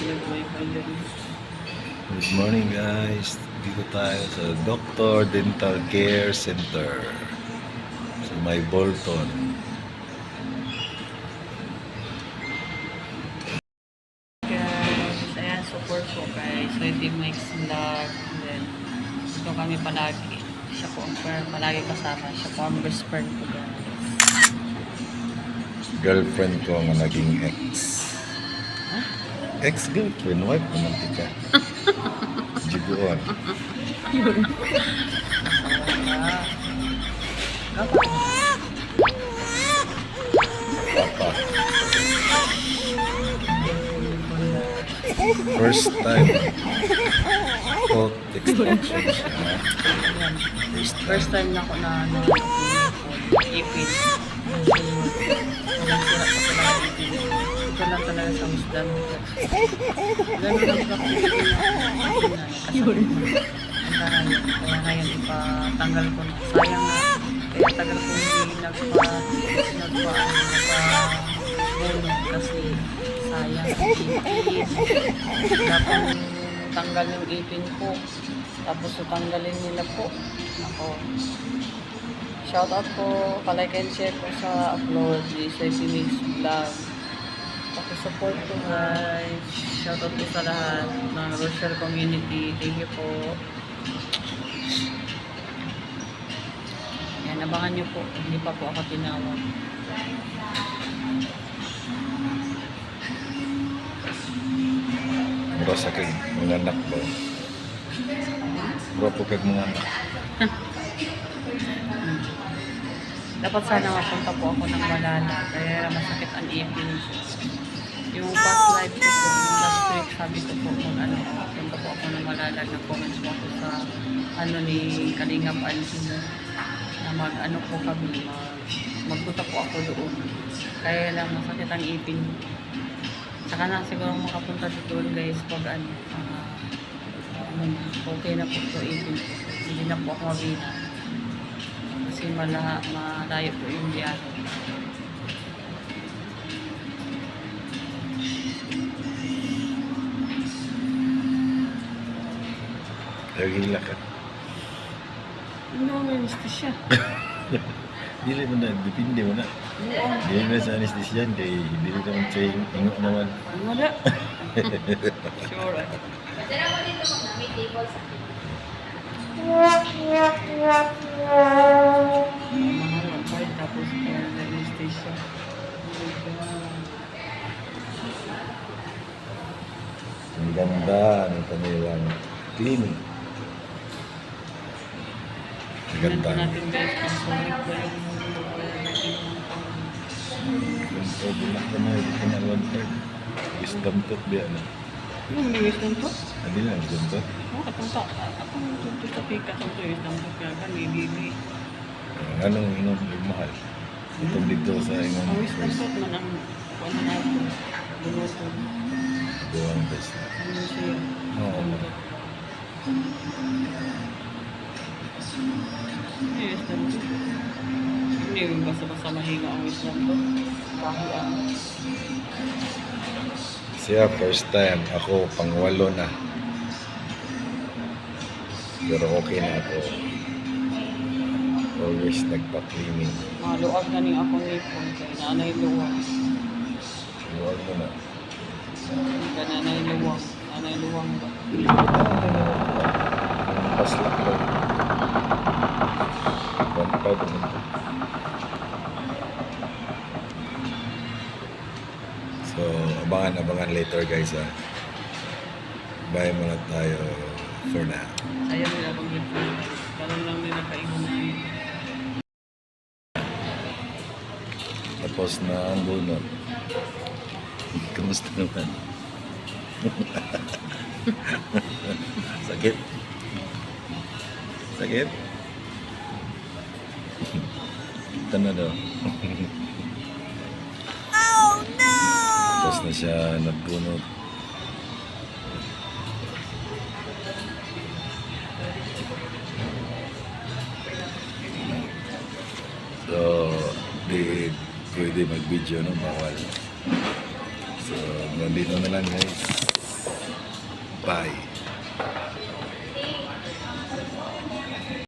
Good morning guys. Dito tayo sa Doctor Dental Care Center sa may Bolton. Guys, ayan, support po guys. So, ito yung Mike's vlog. And then, ito kami palagi. Siya po ang palagi kasama. Siya po ang best friend ko guys. Girlfriend ko ang naging ex. Huh? Ex-girlfriend, wife naman tika. Jiguan. Yun. Papa. First time. Oh, extension siya. First time na ako na ipin. Walang sira pa talaga ipin. Ito lang talaga sa wisdom. Ganun lang practice ko na. Kaya ngayon ipatanggal ko na. Sayang na. Kaya tagal ko hindi nagpa-bulong kasi sayang ipin. Dapat tanggal yung ipin ko. Tapos tanggalin nila po. Ako. Shoutout po. Palike and share po sa upload ni Sesi Mix Vlog. Pakisupport po guys. Shoutout po sa lahat ng Rochelle community. Thank you po. Yan, abangan nyo po. Hindi pa po ako tinawag. Mura sa kay mga anak ba? Mura po kay mga anak. Dapat sana mapunta po ako ng Malala. Kaya masakit ang ipin. Yung past life ko po, last week sabi ko po kung ano, punta po ako ng Malala. Nag-comments po ako sa ni Kalingap Alcino na mag-ano po kami, magpunta po ako doon. Kaya lang masakit ang ipin. Saka na siguro makapunta doon guys pag okay na po ito ipin. Hindi na po ako mabina. Kasi malayo po yung biyahe. Lagi ka. Ano may anesthesia? Dili mo na, depende mo na. Dili na sa anesthesian kay dili ka mong saying ingo naman. Wala. Sure. Mahal ang tapos kaya na anesthesia. Ang ganda ng kanilang clinic. Ang ganda. Natin guys, pang-solid po Yung pwede na ka na yung pinag-1-3. Wisdom tooth biya na. yung liwis lang to. Adi lang, wisdom tooth. Akong tuto sa pika sa to yung tampo kaya ka, nilili. Anong ingong yung mahal? Itong dito sa ingong Ang wisdom first. tooth man ang ano natin, bunotong. Buwang best na. Ano siya? Oo. Wisdom tooth. Hindi yung basta-basta mahinga ang wisdom tooth. Kahiyan. Siya first time, ako pang-8 na. Pero okay na ako. Always nagpa-cleaning. Maluag na ni ako nipon kay nanay luwag. Huwag mo na. Kaya nanay luwag. Nanay luwag ba? Paslak lang. 1.5 naman. So, abangan later guys ha. Bye muna tayo for now. Ayaw nila pag nipon. Parang lang nila kaingon na yun. Tapos na ang bunot. Kamusta naman? Sakit? Sakit? Kita na daw. Oh no! Tapos na siya nagbunot. So, di pwede mag-video, no? Bawal. So, nandito na lang guys. Bye.